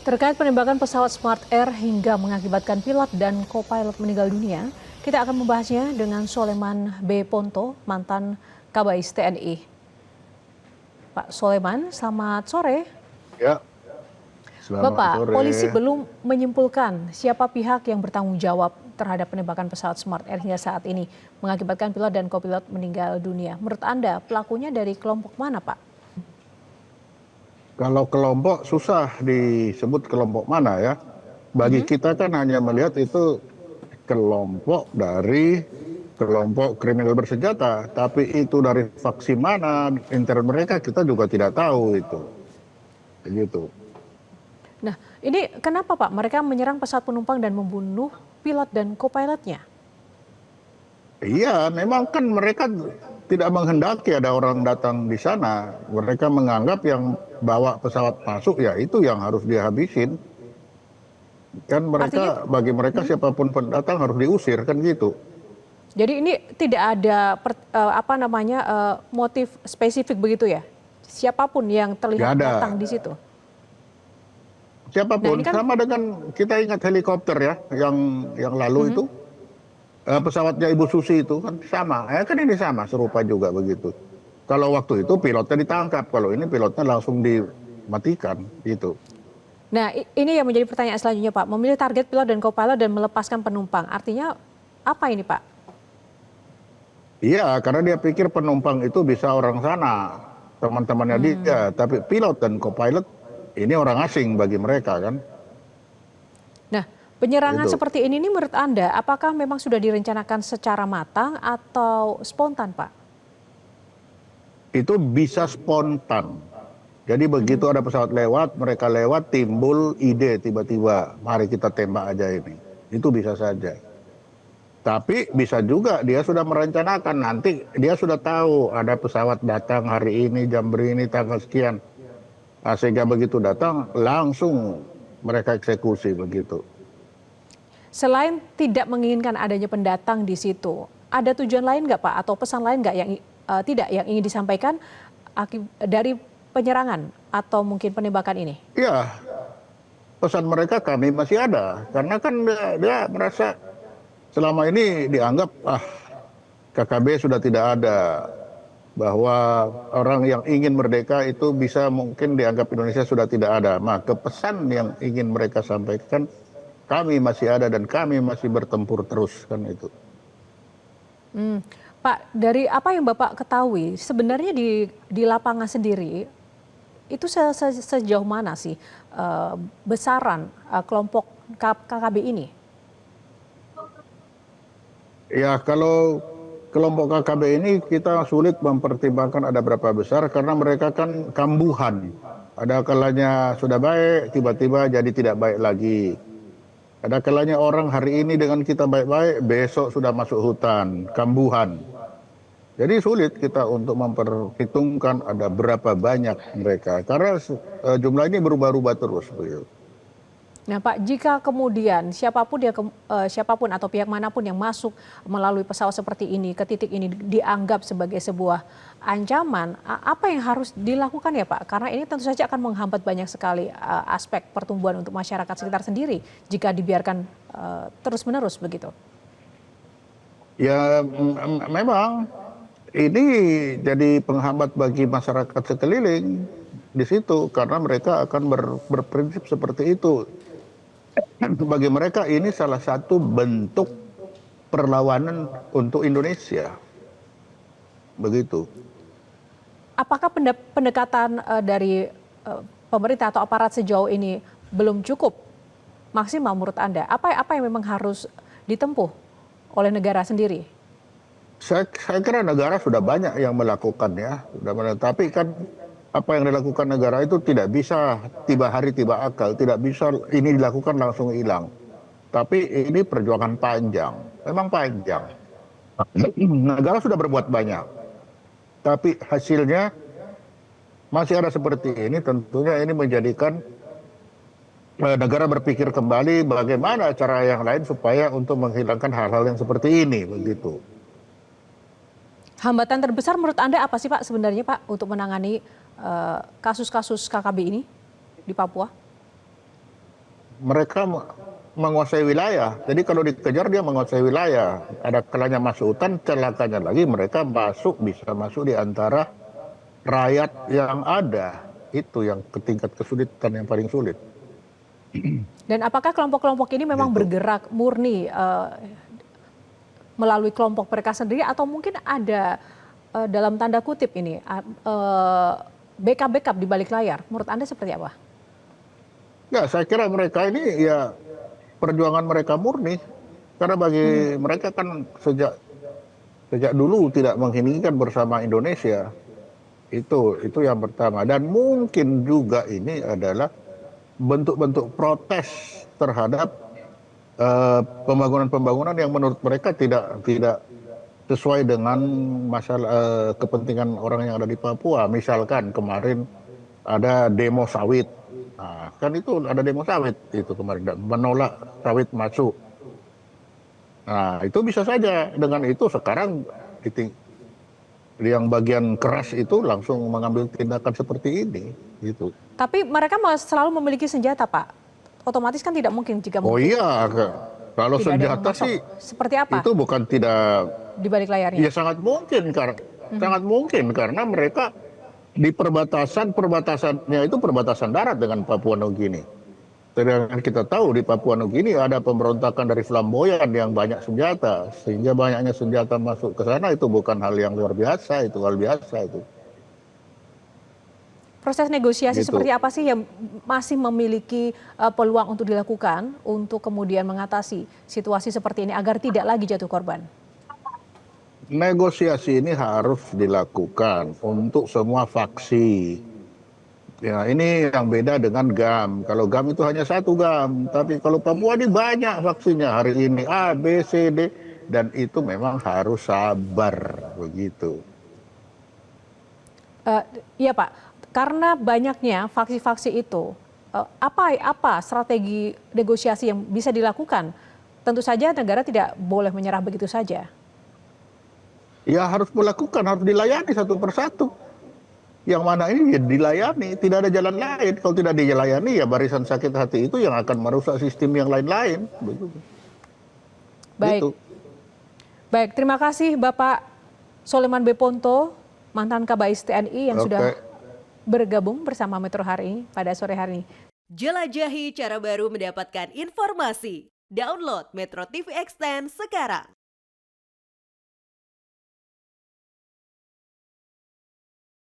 Terkait penembakan pesawat Smart Air hingga mengakibatkan pilot dan co-pilot meninggal dunia, kita akan membahasnya dengan Soleman B. Ponto, mantan Kabais TNI. Pak Soleman, selamat sore. Ya, selamat Bapak, sore. polisi belum menyimpulkan siapa pihak yang bertanggung jawab terhadap penembakan pesawat Smart Air hingga saat ini mengakibatkan pilot dan co-pilot meninggal dunia. Menurut Anda, pelakunya dari kelompok mana, Pak? Kalau kelompok susah disebut kelompok mana ya. Bagi kita kan hanya melihat itu kelompok dari kelompok kriminal bersenjata. Tapi itu dari faksi mana, intern mereka kita juga tidak tahu itu. Begitu. Nah, ini kenapa Pak mereka menyerang pesawat penumpang dan membunuh pilot dan co-pilotnya? Iya, memang kan mereka tidak menghendaki ada orang datang di sana. Mereka menganggap yang bawa pesawat masuk ya itu yang harus dihabisin. Kan Artinya, mereka, bagi mereka siapapun pendatang harus diusir kan gitu. jadi ini tidak ada motif spesifik begitu ya? Siapapun yang terlihat Nggak ada. datang di situ. Nah, Siapapun, ini kan sama dengan kita ingat helikopter ya, yang lalu itu pesawatnya Ibu Susi itu kan sama, kan ini sama serupa juga begitu. Kalau waktu itu pilotnya ditangkap, kalau ini pilotnya langsung dimatikan gitu. Nah, ini yang menjadi pertanyaan selanjutnya Pak. Memilih target pilot dan co-pilot dan melepaskan penumpang. Artinya apa ini Pak? Iya, karena dia pikir penumpang itu bisa orang sana, teman-temannya dia, tapi pilot dan co-pilot ini orang asing bagi mereka kan. Nah, penyerangan Itu. seperti ini menurut Anda, apakah memang sudah direncanakan secara matang atau spontan Pak? Itu bisa spontan. Jadi begitu ada pesawat lewat, mereka lewat, timbul ide tiba-tiba, mari kita tembak aja ini. Itu bisa saja. Tapi bisa juga dia sudah merencanakan, nanti dia sudah tahu ada pesawat datang hari ini, jam berini, tanggal sekian. Nah, sehingga begitu datang, langsung mereka eksekusi begitu. Selain tidak menginginkan adanya pendatang di situ, ada tujuan lain nggak Pak atau pesan lain nggak yang yang ingin disampaikan dari penyerangan atau mungkin penembakan ini? Ya, pesan mereka kami masih ada, karena kan dia merasa selama ini dianggap KKB sudah tidak ada, bahwa orang yang ingin merdeka itu bisa mungkin dianggap Indonesia sudah tidak ada. Maka pesan yang ingin mereka sampaikan, kami masih ada dan kami masih bertempur terus kan itu. Pak, dari apa yang Bapak ketahui, sebenarnya di lapangan sendiri itu sejauh mana sih besaran kelompok KKB ini? Ya kalau kelompok KKB ini kita sulit mempertimbangkan ada berapa besar karena mereka kan kambuhan. Ada kalanya sudah baik, tiba-tiba jadi tidak baik lagi. Ada kalanya orang hari ini dengan kita baik-baik, besok sudah masuk hutan, kambuhan. Jadi sulit kita untuk memperhitungkan ada berapa banyak mereka. Karena jumlah ini berubah-ubah terus. Nah Pak, jika kemudian siapapun atau pihak manapun yang masuk melalui pesawat seperti ini ke titik ini dianggap sebagai sebuah ancaman, apa yang harus dilakukan ya Pak? Karena ini tentu saja akan menghambat banyak sekali aspek pertumbuhan untuk masyarakat sekitar sendiri jika dibiarkan terus-menerus begitu. Ya memang ini jadi penghambat bagi masyarakat sekeliling di situ karena mereka akan berprinsip seperti itu. Bagi mereka ini salah satu bentuk perlawanan untuk Indonesia. Begitu. Apakah pendekatan dari pemerintah atau aparat sejauh ini belum cukup maksimal menurut Anda? Apa yang memang harus ditempuh oleh negara sendiri? Saya kira negara sudah banyak yang melakukan ya. Tapi kan apa yang dilakukan negara itu tidak bisa tiba hari tiba akal. Tidak bisa ini dilakukan langsung hilang. Tapi ini perjuangan panjang. Memang panjang. Negara sudah berbuat banyak. Tapi hasilnya masih ada seperti ini. Tentunya ini menjadikan negara berpikir kembali bagaimana cara yang lain supaya untuk menghilangkan hal-hal yang seperti ini. Begitu. Hambatan terbesar menurut Anda apa sih Pak sebenarnya Pak untuk menangani kasus-kasus KKB ini di Papua? mereka menguasai wilayah. Jadi kalau dikejar dia menguasai wilayah. Ada kalanya masuk hutan, celakanya lagi mereka bisa masuk di antara rakyat yang ada. Itu yang tingkat kesulitan yang paling sulit. Dan apakah kelompok-kelompok ini memang Gitu. bergerak murni melalui kelompok mereka sendiri atau mungkin ada dalam tanda kutip ini backup di balik layar? Menurut Anda seperti apa? Ya, saya kira mereka ini ya perjuangan mereka murni. Karena bagi mereka kan sejak dulu tidak menginginkan bersama Indonesia. Itu yang pertama. Dan mungkin juga ini adalah bentuk-bentuk protes terhadap pembangunan-pembangunan yang menurut mereka tidak sesuai dengan masalah kepentingan orang yang ada di Papua. Misalkan kemarin ada demo sawit. Nah, kan itu ada demo sawit itu kemarin menolak sawit masuk. Nah, itu bisa saja dengan itu sekarang yang bagian keras itu langsung mengambil tindakan seperti ini gitu. Tapi mereka selalu memiliki senjata, Pak. Otomatis kan tidak mungkin jika Oh mungkin iya, kalau tidak ada yang senjata masuk. sih Seperti apa itu bukan tidak, di balik layarnya? ya sangat mungkin karena mereka di perbatasannya itu perbatasan darat dengan Papua Nugini. Sedangkan kita tahu di Papua Nugini ada pemberontakan dari Flamboyan yang banyak senjata, sehingga banyaknya senjata masuk ke sana itu bukan hal yang luar biasa, itu hal biasa itu. Proses negosiasi Gitu. seperti apa sih yang masih memiliki peluang untuk dilakukan untuk kemudian mengatasi situasi seperti ini agar tidak lagi jatuh korban? Negosiasi ini harus dilakukan untuk semua faksi. Ya, ini yang beda dengan GAM. Kalau GAM itu hanya satu GAM, tapi kalau Papua ini banyak faksinya. Hari ini A, B, C, D, dan itu memang harus sabar begitu. Iya Pak, karena banyaknya faksi-faksi itu, apa strategi negosiasi yang bisa dilakukan? Tentu saja negara tidak boleh menyerah begitu saja. Ya harus melakukan, harus dilayani satu persatu. Yang mana ini ya dilayani, tidak ada jalan lain. Kalau tidak dilayani ya barisan sakit hati itu yang akan merusak sistem yang lain-lain. Baik, Gitu. baik. Terima kasih Bapak Soleman B. Ponto, mantan Kabais TNI yang sudah bergabung bersama Metro hari ini pada sore hari ini. Jelajahi cara baru mendapatkan informasi. Download Metro TV Extend sekarang.